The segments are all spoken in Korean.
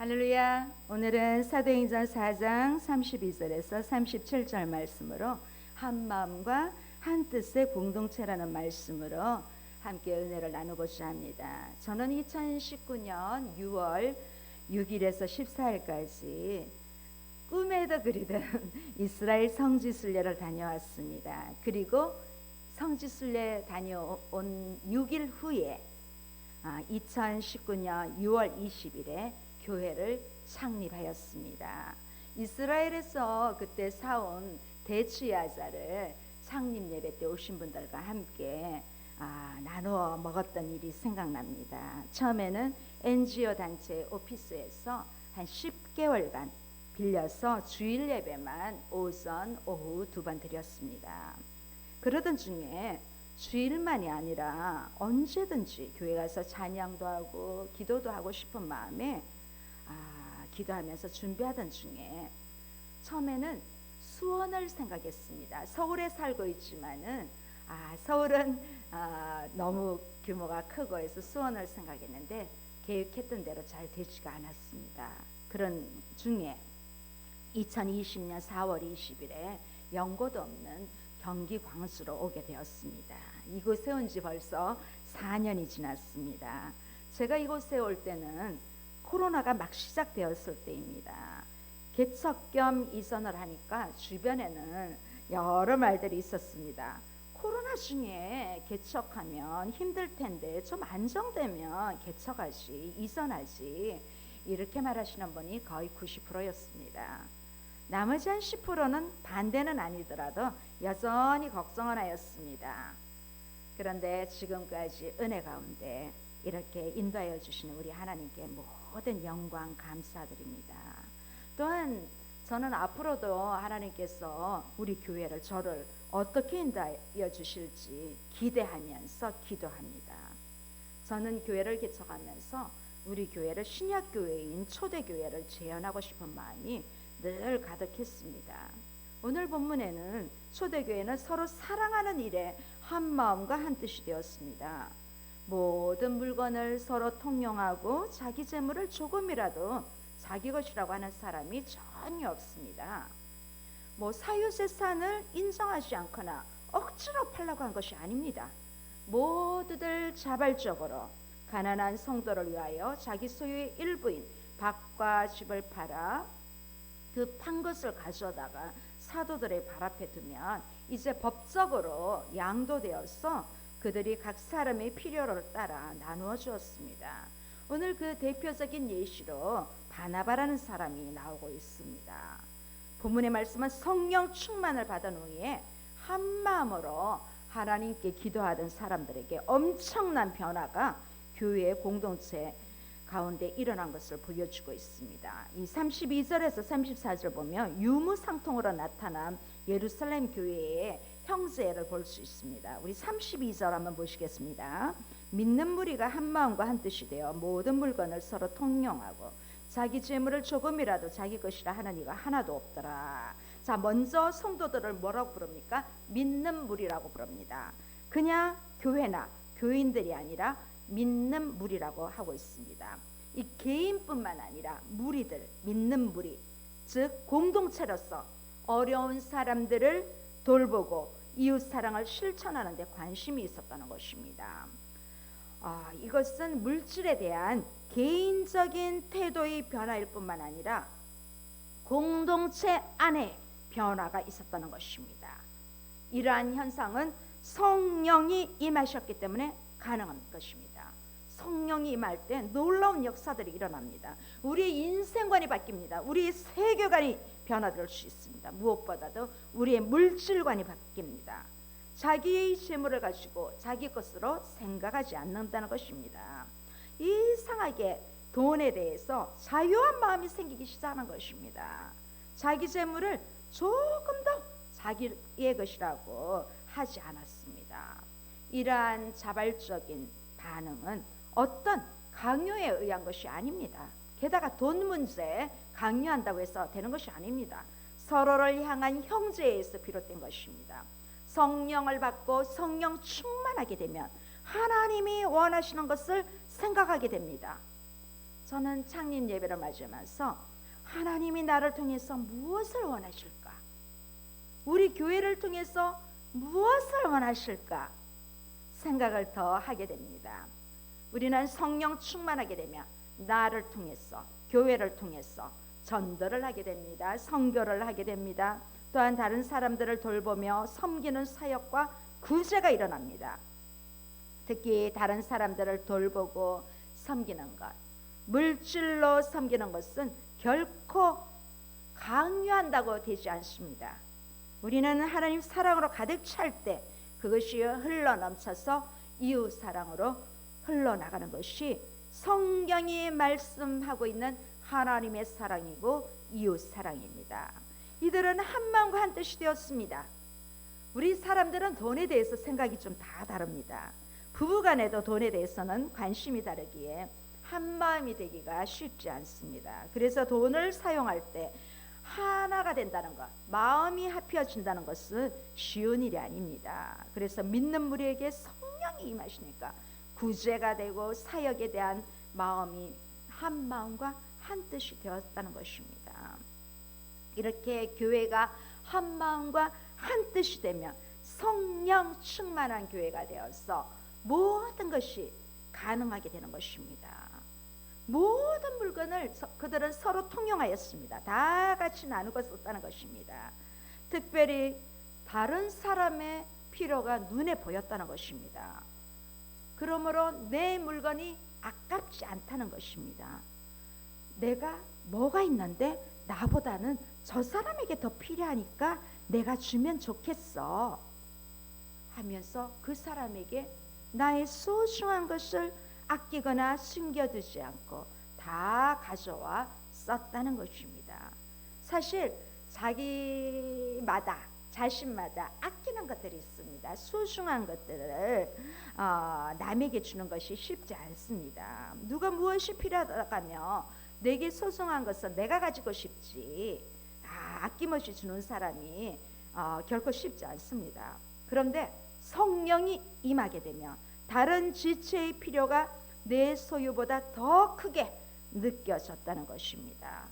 할렐루야. 오늘은 사도행전 4장 32절에서 37절 말씀으로 한 마음과 한 뜻의 공동체라는 말씀으로 함께 은혜를 나누고자 합니다. 저는 2019년 6월 6일에서 14일까지 꿈에도 그리던 이스라엘 성지순례를 다녀왔습니다. 그리고 성지순례 다녀온 6일 후에 2019년 6월 20일에 교회를 창립하였습니다. 이스라엘에서 그때 사온 대추야자를 창립 예배 때 오신 분들과 함께 나누어 먹었던 일이 생각납니다. 처음에는 NGO 단체 오피스에서 한 10개월간 빌려서 주일 예배만 오전 오후 2번 드렸습니다. 그러던 중에 주일만이 아니라 언제든지 교회 가서 찬양도 하고 기도도 하고 싶은 마음에 기도하면서 준비하던 중에 처음에는 수원을 생각했습니다. 서울에 살고 있지만은 서울은 너무 규모가 크고 해서 수원을 생각했는데 계획했던 대로 잘 되지가 않았습니다. 그런 중에 2020년 4월 20일에 연고도 없는 경기 광주로 오게 되었습니다. 이곳에 온 지 벌써 4년이 지났습니다. 제가 이곳에 올 때는 코로나가 막 시작되었을 때입니다. 개척 겸 이전을 하니까 주변에는 여러 말들이 있었습니다. 코로나 중에 개척하면 힘들 텐데 좀 안정되면 개척하지, 이전하지, 이렇게 말하시는 분이 거의 90%였습니다. 나머지 한 10%는 반대는 아니더라도 여전히 걱정은 하였습니다. 그런데 지금까지 은혜 가운데 이렇게 인도하여 주시는 우리 하나님께 모든 영광 감사드립니다. 또한 저는 앞으로도 하나님께서 우리 교회를, 저를 어떻게 인도하여 주실지 기대하면서 기도합니다. 저는 교회를 개척하면서 우리 교회를 신약교회인 초대교회를 재현하고 싶은 마음이 늘 가득했습니다. 오늘 본문에는 초대교회는 서로 사랑하는 일에 한 마음과 한 뜻이 되었습니다. 모든 물건을 서로 통용하고 자기 재물을 조금이라도 자기 것이라고 하는 사람이 전혀 없습니다. 사유재산을 인정하지 않거나 억지로 팔라고 한 것이 아닙니다. 모두들 자발적으로 가난한 성도를 위하여 자기 소유의 일부인 밭과 집을 팔아 그 판 것을 가져다가 사도들의 발 앞에 두면 이제 법적으로 양도되어서 그들이 각 사람의 필요를 따라 나누어 주었습니다. 오늘 그 대표적인 예시로 바나바라는 사람이 나오고 있습니다. 본문의 말씀은 성령 충만을 받은 후에 한 마음으로 하나님께 기도하던 사람들에게 엄청난 변화가 교회의 공동체 가운데 일어난 것을 보여주고 있습니다. 이 32절에서 34절 보면 유무상통으로 나타난 예루살렘 교회의 형제를 볼 수 있습니다. 우리 32절 한번 보시겠습니다. 믿는 무리가 한 마음과 한 뜻이 되어 모든 물건을 서로 통용하고 자기 재물을 조금이라도 자기 것이라 하는 이가 하나도 없더라. 자, 먼저 성도들을 뭐라고 부릅니까? 믿는 무리라고 부릅니다. 그냥 교회나 교인들이 아니라 믿는 무리라고 하고 있습니다. 이 개인뿐만 아니라 무리들, 믿는 무리, 즉 공동체로서 어려운 사람들을 돌보고 이웃 사랑을 실천하는 데 관심이 있었다는 것입니다. 이것은 물질에 대한 개인적인 태도의 변화일 뿐만 아니라 공동체 안에 변화가 있었다는 것입니다. 이러한 현상은 성령이 임하셨기 때문에 가능한 것입니다. 성령이 임할 때 놀라운 역사들이 일어납니다. 우리의 인생관이 바뀝니다. 우리의 세계관이 변화될 수 있습니다. 무엇보다도 우리의 물질관이 바뀝니다. 자기의 재물을 가지고 자기 것으로 생각하지 않는다는 것입니다. 이상하게 돈에 대해서 자유한 마음이 생기기 시작하는 것입니다. 자기 재물을 조금 더 자기의 것이라고 하지 않았습니다. 이러한 자발적인 반응은 어떤 강요에 의한 것이 아닙니다. 게다가 돈 문제 강요한다고 해서 되는 것이 아닙니다. 서로를 향한 형제에서 비롯된 것입니다. 성령을 받고 성령 충만하게 되면 하나님이 원하시는 것을 생각하게 됩니다. 저는 창립 예배를 맞으면서 하나님이 나를 통해서 무엇을 원하실까? 우리 교회를 통해서 무엇을 원하실까? 생각을 더 하게 됩니다. 우리는 성령 충만하게 되면 나를 통해서, 교회를 통해서 전도를 하게 됩니다. 선교를 하게 됩니다. 또한 다른 사람들을 돌보며 섬기는 사역과 구제가 일어납니다. 특히 다른 사람들을 돌보고 섬기는 것, 물질로 섬기는 것은 결코 강요한다고 되지 않습니다. 우리는 하나님 사랑으로 가득 찰 때 그것이 흘러넘쳐서 이웃 사랑으로 흘러나가는 것이 성경이 말씀하고 있는 하나님의 사랑이고 이웃 사랑입니다. 이들은 한 마음과 한 뜻이 되었습니다. 우리 사람들은 돈에 대해서 생각이 좀 다 다릅니다. 부부간에도 돈에 대해서는 관심이 다르기에 한 마음이 되기가 쉽지 않습니다. 그래서 돈을 사용할 때 하나가 된다는 것, 마음이 합혀진다는 것은 쉬운 일이 아닙니다. 그래서 믿는 우리에게 성령이 임하시니까 구제가 되고 사역에 대한 마음이 한 마음과 한 뜻이 되었다는 것입니다. 이렇게 교회가 한 마음과 한 뜻이 되면 성령 충만한 교회가 되어서 모든 것이 가능하게 되는 것입니다. 모든 물건을 그들은 서로 통용하였습니다. 다 같이 나누고 썼다는 것입니다. 특별히 다른 사람의 필요가 눈에 보였다는 것입니다. 그러므로 내 물건이 아깝지 않다는 것입니다. 내가 뭐가 있는데 나보다는 저 사람에게 더 필요하니까 내가 주면 좋겠어 하면서 그 사람에게 나의 소중한 것을 아끼거나 숨겨두지 않고 다 가져와 썼다는 것입니다. 사실 자신마다 아끼는 것들이 있습니다. 소중한 것들을 남에게 주는 것이 쉽지 않습니다. 누가 무엇이 필요하다며 내게 소중한 것은 내가 가지고 싶지 아낌없이 주는 사람이 결코 쉽지 않습니다. 그런데 성령이 임하게 되면 다른 지체의 필요가 내 소유보다 더 크게 느껴졌다는 것입니다.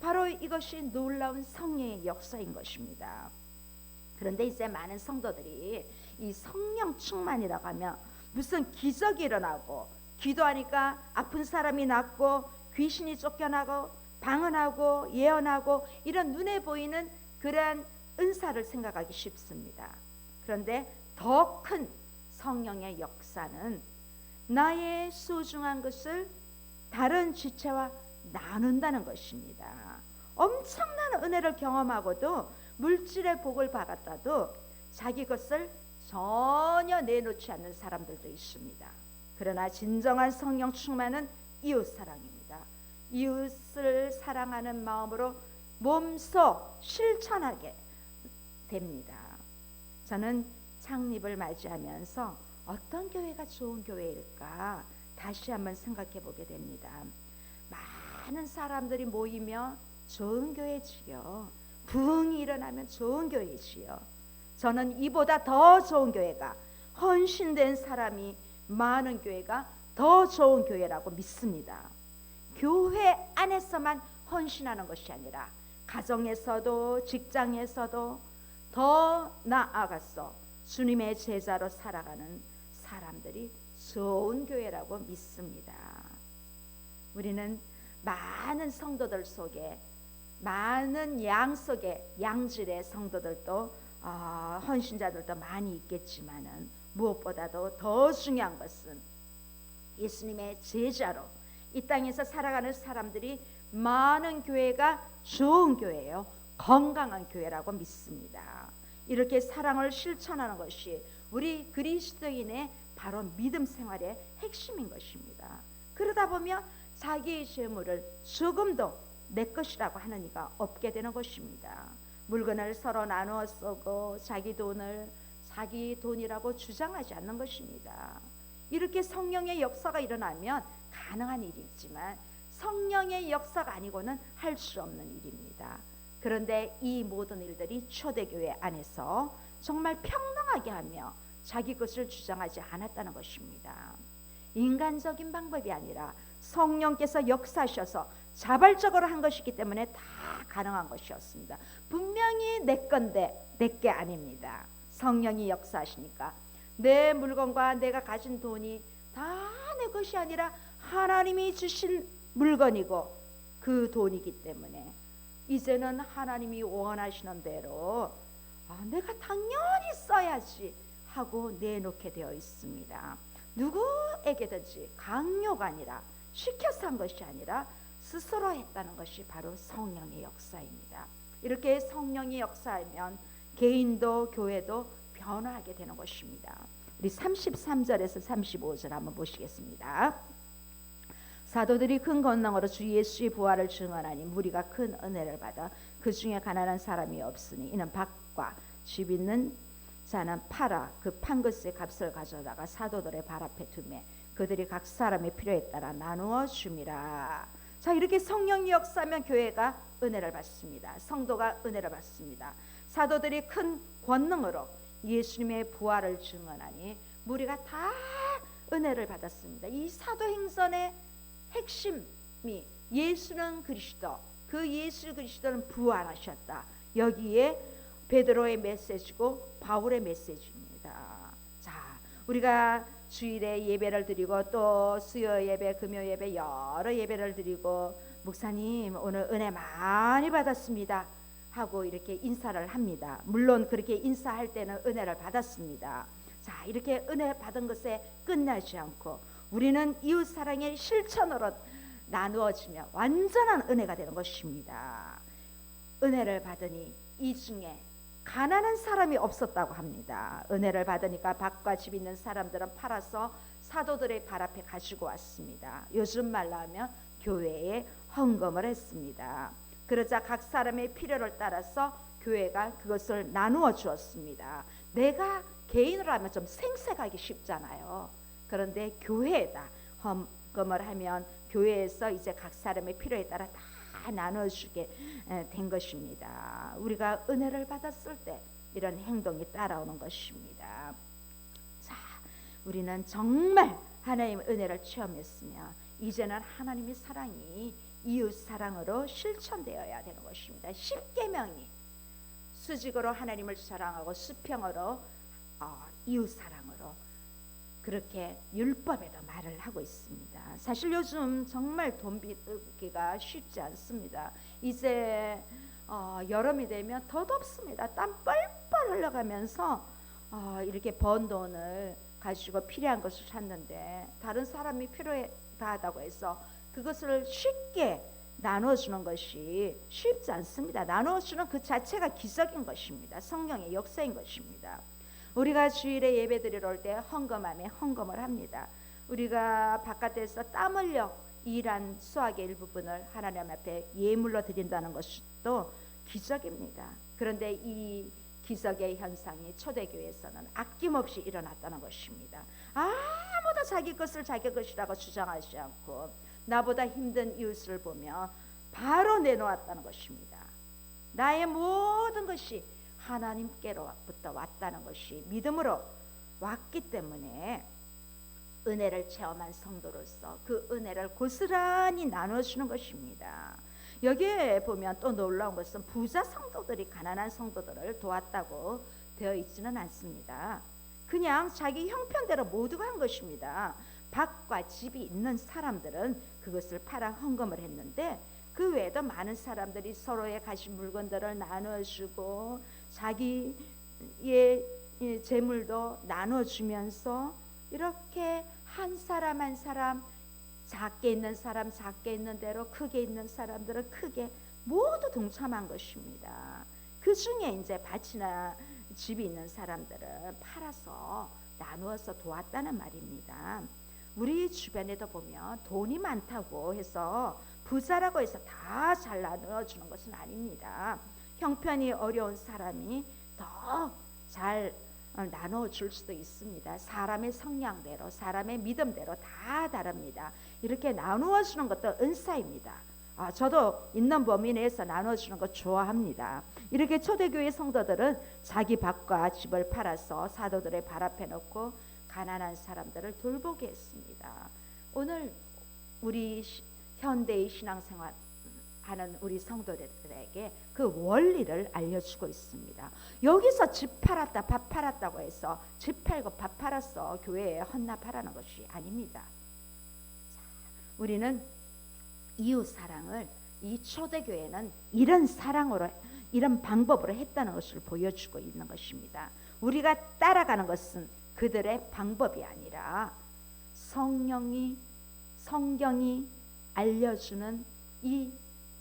바로 이것이 놀라운 성령의 역사인 것입니다. 그런데 이제 많은 성도들이 이 성령 충만이라고 하면 무슨 기적이 일어나고 기도하니까 아픈 사람이 낫고 귀신이 쫓겨나고 방언하고 예언하고 이런 눈에 보이는 그러한 은사를 생각하기 쉽습니다. 그런데 더 큰 성령의 역사는 나의 소중한 것을 다른 지체와 나눈다는 것입니다. 엄청난 은혜를 경험하고도 물질의 복을 받았다도 자기 것을 전혀 내놓지 않는 사람들도 있습니다. 그러나 진정한 성령 충만은 이웃 사랑입니다. 이웃을 사랑하는 마음으로 몸소 실천하게 됩니다. 저는 창립을 맞이하면서 어떤 교회가 좋은 교회일까 다시 한번 생각해 보게 됩니다. 많은 사람들이 모이면 좋은 교회지요. 부흥이 일어나면 좋은 교회지요. 저는 이보다 더 좋은 교회가, 헌신된 사람이 많은 교회가 더 좋은 교회라고 믿습니다. 교회 안에서만 헌신하는 것이 아니라 가정에서도 직장에서도 더 나아가서 주님의 제자로 살아가는 사람들이 좋은 교회라고 믿습니다. 우리는 많은 성도들 속에, 많은 양 속에 양질의 성도들도 헌신자들도 많이 있겠지만은 무엇보다도 더 중요한 것은 예수님의 제자로 이 땅에서 살아가는 사람들이 많은 교회가 좋은 교회예요. 건강한 교회라고 믿습니다. 이렇게 사랑을 실천하는 것이 우리 그리스도인의 바로 믿음 생활의 핵심인 것입니다. 그러다 보면 자기의 재물을 조금도 내 것이라고 하는 이가 없게 되는 것입니다. 물건을 서로 나누어 쓰고 자기 돈을 자기 돈이라고 주장하지 않는 것입니다. 이렇게 성령의 역사가 일어나면 가능한 일이지만 성령의 역사가 아니고는 할 수 없는 일입니다. 그런데 이 모든 일들이 초대교회 안에서 정말 평등하게 하며 자기 것을 주장하지 않았다는 것입니다. 인간적인 방법이 아니라 성령께서 역사하셔서 자발적으로 한 것이기 때문에 다 가능한 것이었습니다. 분명히 내 건데 내 게 아닙니다. 성령이 역사하시니까 내 물건과 내가 가진 돈이 다 내 것이 아니라 하나님이 주실 물건이고 그 돈이기 때문에 이제는 하나님이 원하시는 대로 내가 당연히 써야지 하고 내놓게 되어 있습니다. 누구에게든지 강요가 아니라 시켜서 한 것이 아니라 스스로 했다는 것이 바로 성령의 역사입니다. 이렇게 성령이 역사하면 개인도 교회도 변화하게 되는 것입니다. 우리 33절에서 35절 한번 보시겠습니다. 사도들이 큰 권능으로 주 예수의 부활을 증언하니 무리가 큰 은혜를 받아 그 중에 가난한 사람이 없으니 이는 밭과 집 있는 자는 팔아 그 판 것의 값을 가져다가 사도들의 발 앞에 두매 그들이 각 사람의 필요에 따라 나누어 줌이라. 자, 이렇게 성령이 역사하면 교회가 은혜를 받습니다. 성도가 은혜를 받습니다. 사도들이 큰 권능으로 예수님의 부활을 증언하니 무리가 다 은혜를 받았습니다. 이 사도행전의 핵심이 예수는 그리스도, 그 예수 그리스도는 부활하셨다. 여기에 베드로의 메시지고 바울의 메시지입니다. 자, 우리가 주일에 예배를 드리고 또 수요 예배, 금요 예배 여러 예배를 드리고 목사님 오늘 은혜 많이 받았습니다 하고 이렇게 인사를 합니다. 물론 그렇게 인사할 때는 은혜를 받았습니다. 자, 이렇게 은혜 받은 것에 끝나지 않고 우리는 이웃 사랑의 실천으로 나누어지며 완전한 은혜가 되는 것입니다. 은혜를 받으니 이 중에 가난한 사람이 없었다고 합니다. 은혜를 받으니까 밭과 집 있는 사람들은 팔아서 사도들의 발 앞에 가지고 왔습니다. 요즘 말로 하면 교회에 헌금을 했습니다. 그러자 각 사람의 필요를 따라서 교회가 그것을 나누어 주었습니다. 내가 개인으로 하면 좀 생색하기 쉽잖아요. 그런데 교회에다 헌금을 하면 교회에서 이제 각 사람의 필요에 따라 다 나눠주게 된 것입니다. 우리가 은혜를 받았을 때 이런 행동이 따라오는 것입니다. 자, 우리는 정말 하나님의 은혜를 체험했으며 이제는 하나님의 사랑이 이웃 사랑으로 실천되어야 되는 것입니다. 십계명이 수직으로 하나님을 사랑하고 수평으로 이웃 사랑으로 그렇게 율법에도 말을 하고 있습니다. 사실 요즘 정말 돈 벌기가 쉽지 않습니다. 이제 여름이 되면 더 덥습니다. 땀 뻘뻘 흘러가면서 이렇게 번 돈을 가지고 필요한 것을 찾는데 다른 사람이 필요하다고 해서 그것을 쉽게 나눠주는 것이 쉽지 않습니다. 나눠주는 그 자체가 기적인 것입니다. 성령의 역사인 것입니다. 우리가 주일에 예배 드리러 올 때 헌금함에 헌금을 합니다. 우리가 바깥에서 땀 흘려 일한 수확의 일부분을 하나님 앞에 예물로 드린다는 것도 기적입니다. 그런데 이 기적의 현상이 초대교회에서는 아낌없이 일어났다는 것입니다. 아무도 자기 것을 자기 것이라고 주장하지 않고 나보다 힘든 이웃을 보며 바로 내놓았다는 것입니다. 나의 모든 것이 하나님께로부터 왔다는 것이 믿음으로 왔기 때문에 은혜를 체험한 성도로서 그 은혜를 고스란히 나눠주는 것입니다. 여기에 보면 또 놀라운 것은 부자 성도들이 가난한 성도들을 도왔다고 되어 있지는 않습니다. 그냥 자기 형편대로 모두가 한 것입니다. 밭과 집이 있는 사람들은 그것을 팔아 헌금을 했는데 그 외에도 많은 사람들이 서로의 가진 물건들을 나눠주고 자기의 재물도 나눠주면서 이렇게 한 사람 한 사람 작게 있는 사람 작게 있는 대로 크게 있는 사람들은 크게 모두 동참한 것입니다. 그 중에 이제 밭이나 집이 있는 사람들은 팔아서 나누어서 도왔다는 말입니다. 우리 주변에도 보면 돈이 많다고 해서 부자라고 해서 다 잘 나누어주는 것은 아닙니다. 형편이 어려운 사람이 더 잘 나눠줄 수도 있습니다. 사람의 성량대로 사람의 믿음대로 다 다릅니다. 이렇게 나누어주는 것도 은사입니다. 저도 있는 범위 내에서 나눠주는 거 좋아합니다. 이렇게 초대교회 성도들은 자기 밭과 집을 팔아서 사도들의 발 앞에 놓고 가난한 사람들을 돌보게 했습니다. 오늘 우리 현대의 신앙생활 하는 우리 성도들에게 그 원리를 알려주고 있습니다. 여기서 집 팔았다 밥 팔았다고 해서 집 팔고 밥 팔았어 교회에 헌납하라는 것이 아닙니다. 자, 우리는 이웃 사랑을 이 초대교회는 이런 사랑으로 이런 방법으로 했다는 것을 보여주고 있는 것입니다. 우리가 따라가는 것은 그들의 방법이 아니라 성경이 알려주는 이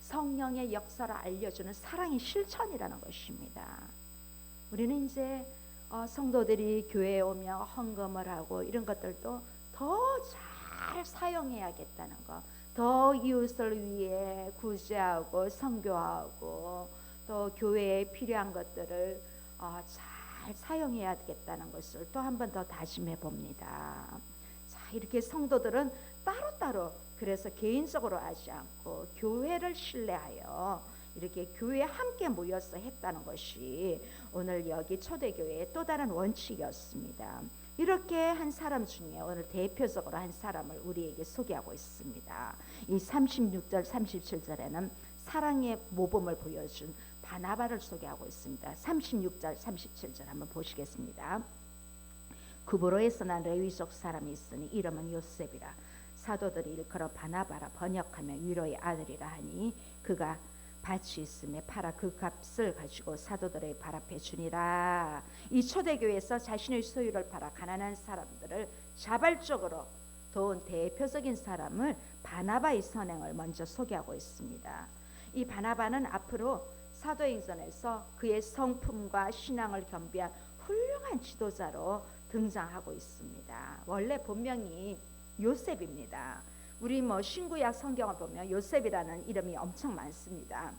성령의 역사를 알려주는 사랑의 실천이라는 것입니다. 우리는 이제 성도들이 교회에 오며 헌금을 하고 이런 것들도 더 잘 사용해야겠다는 것, 더 이웃을 위해 구제하고 선교하고 또 교회에 필요한 것들을 잘 사용해야겠다는 것을 또 한 번 더 다짐해 봅니다. 자, 이렇게 성도들은 따로따로 그래서 개인적으로 하지 않고 교회를 신뢰하여 이렇게 교회에 함께 모여서 했다는 것이 오늘 여기 초대교회의 또 다른 원칙이었습니다. 이렇게 한 사람 중에 오늘 대표적으로 한 사람을 우리에게 소개하고 있습니다. 이 36절 37절에는 사랑의 모범을 보여준 바나바를 소개하고 있습니다. 36절 37절 한번 보시겠습니다. 구브로에서 난 레위족 사람이 있으니 이름은 요셉이라. 사도들이 일컬어 바나바라 번역하며 위로의 아들이라 하니 그가 밭이 있음에 팔아 그 값을 가지고 사도들의 발 앞에 주니라. 이 초대교회에서 자신의 소유를 팔아 가난한 사람들을 자발적으로 도운 대표적인 사람을 바나바의 선행을 먼저 소개하고 있습니다. 이 바나바는 앞으로 사도행전에서 그의 성품과 신앙을 겸비한 훌륭한 지도자로 등장하고 있습니다. 원래 본명이 요셉입니다. 우리 신구약 성경을 보면 요셉이라는 이름이 엄청 많습니다.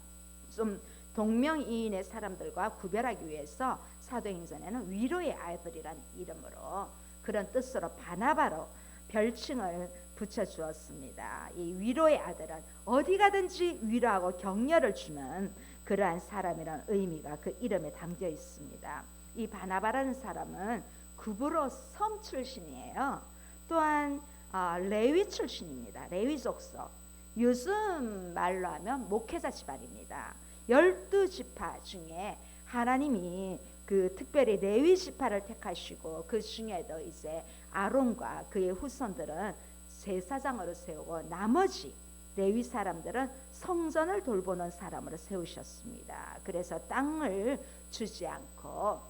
좀 동명이인의 사람들과 구별하기 위해서 사도행전에는 위로의 아들이라는 이름으로 그런 뜻으로 바나바로 별칭을 붙여주었습니다. 이 위로의 아들은 어디 가든지 위로하고 격려를 주는 그러한 사람이라는 의미가 그 이름에 담겨 있습니다. 이 바나바라는 사람은 구브로 섬 출신이에요. 또한 레위 출신입니다. 레위 족속. 요즘 말로 하면 목회자 집안입니다. 12지파 중에 하나님이 그 특별히 레위 지파를 택하시고 그 중에도 이제 아론과 그의 후손들은 제사장으로 세우고 나머지 레위 사람들은 성전을 돌보는 사람으로 세우셨습니다. 그래서 땅을 주지 않고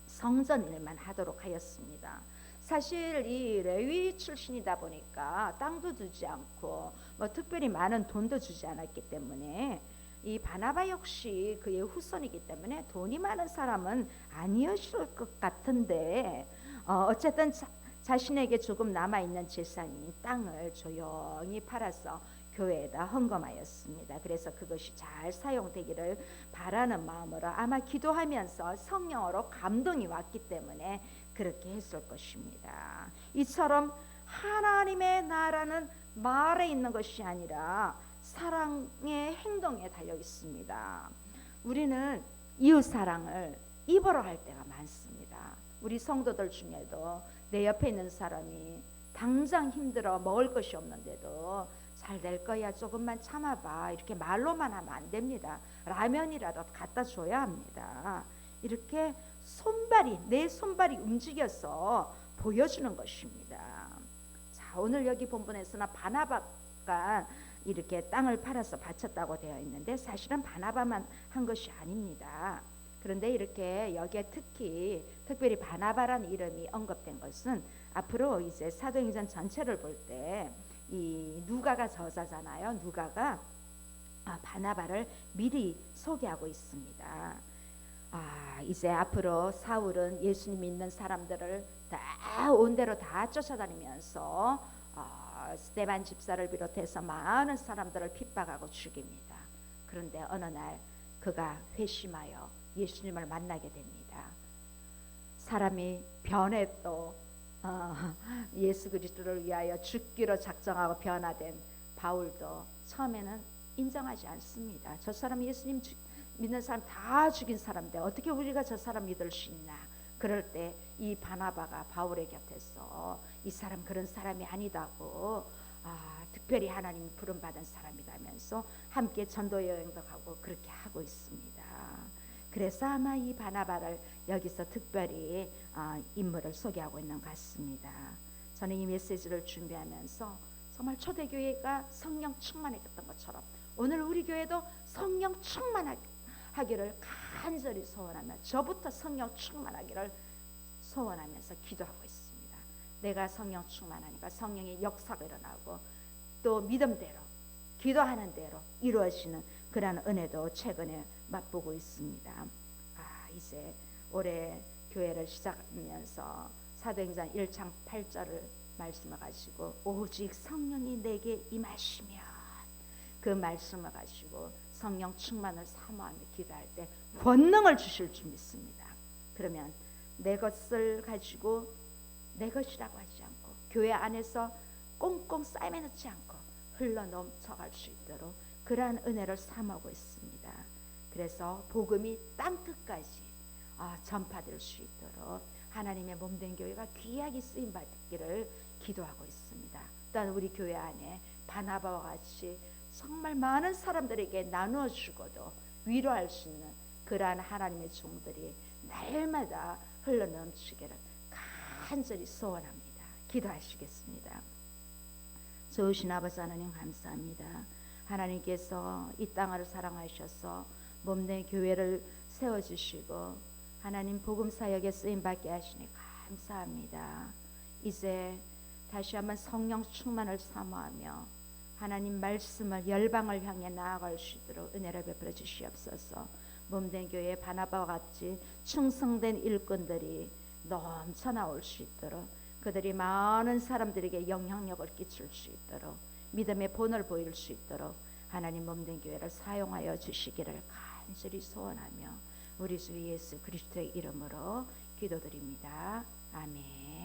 성전 일만 하도록 하였습니다. 사실 이 레위 출신이다 보니까 땅도 주지 않고 특별히 많은 돈도 주지 않았기 때문에 이 바나바 역시 그의 후손이기 때문에 돈이 많은 사람은 아니었을 것 같은데 어쨌든 자신에게 조금 남아있는 재산인 땅을 조용히 팔아서 교회에다 헌금하였습니다. 그래서 그것이 잘 사용되기를 바라는 마음으로 아마 기도하면서 성령으로 감동이 왔기 때문에 그렇게 했을 것입니다. 이처럼 하나님의 나라는 말에 있는 것이 아니라 사랑의 행동에 달려 있습니다. 우리는 이웃 사랑을 입으로 할 때가 많습니다. 우리 성도들 중에도 내 옆에 있는 사람이 당장 힘들어 먹을 것이 없는데도 잘 될 거야 조금만 참아봐 이렇게 말로만 하면 안 됩니다. 라면이라도 갖다 줘야 합니다. 이렇게 내 손발이 움직여서 보여주는 것입니다. 자, 오늘 여기 본문에서는 바나바가 이렇게 땅을 팔아서 바쳤다고 되어 있는데 사실은 바나바만 한 것이 아닙니다. 그런데 이렇게 여기에 특별히 바나바라는 이름이 언급된 것은 앞으로 이제 사도행전 전체를 볼 때 이 누가가 저자잖아요. 누가가 바나바를 미리 소개하고 있습니다. 이제 앞으로 사울은 예수님 믿는 사람들을 다 온데로 다 쫓아다니면서 스데반 집사를 비롯해서 많은 사람들을 핍박하고 죽입니다. 그런데 어느 날 그가 회심하여 예수님을 만나게 됩니다. 사람이 변했도 예수 그리스도를 위하여 죽기로 작정하고 변화된 바울도 처음에는 인정하지 않습니다. 저 사람 예수님 믿는 사람 다 죽인 사람인데 어떻게 우리가 저 사람 믿을 수 있나. 그럴 때 이 바나바가 바울의 곁에서 이 사람 그런 사람이 아니다고 특별히 하나님 부름받은 사람이라면서 함께 전도 여행도 가고 그렇게 하고 있습니다. 그래서 아마 이 바나바를 여기서 특별히 인물을 소개하고 있는 것 같습니다. 저는 이 메시지를 준비하면서 정말 초대교회가 성령 충만했던 것처럼 오늘 우리 교회도 성령 충만하기를 간절히 소원하며 저부터 성령 충만하기를 소원하면서 기도하고 있습니다. 내가 성령 충만하니까 성령의 역사가 일어나고 또 믿음대로 기도하는 대로 이루어지는 그러한 은혜도 최근에 맛보고 있습니다. 이제 올해 교회를 시작하면서 사도행전 1장 8절을 말씀을 가지고 오직 성령이 내게 임하시면 그 말씀을 가지고 성령 충만을 사모하며 기도할 때 권능을 주실 줄 믿습니다. 그러면 내 것을 가지고 내 것이라고 하지 않고 교회 안에서 꽁꽁 쌓여놓지 않고 흘러 넘쳐갈 수 있도록 그러한 은혜를 사모하고 있습니다. 그래서 복음이 땅끝까지 전파될 수 있도록 하나님의 몸된 교회가 귀하게 쓰임 받기를 기도하고 있습니다. 또한 우리 교회 안에 바나바와 같이 정말 많은 사람들에게 나누어 주고도 위로할 수 있는 그러한 하나님의 종들이 날마다 흘러넘치기를 간절히 소원합니다. 기도하시겠습니다. 좋으신 아버지 하나님 감사합니다. 하나님께서 이 땅을 사랑하셔서 몸된 교회를 세워주시고 하나님 복음 사역에 쓰임받게 하시니 감사합니다. 이제 다시 한번 성령 충만을 사모하며 하나님 말씀을 열방을 향해 나아갈 수 있도록 은혜를 베풀어 주시옵소서. 몸된 교회 바나바와 같이 충성된 일꾼들이 넘쳐 나올 수 있도록 그들이 많은 사람들에게 영향력을 끼칠 수 있도록 믿음의 본을 보일 수 있도록 하나님 몸된 교회를 사용하여 주시기를 간절히 소원하며 우리 주 예수 그리스도의 이름으로 기도드립니다. 아멘.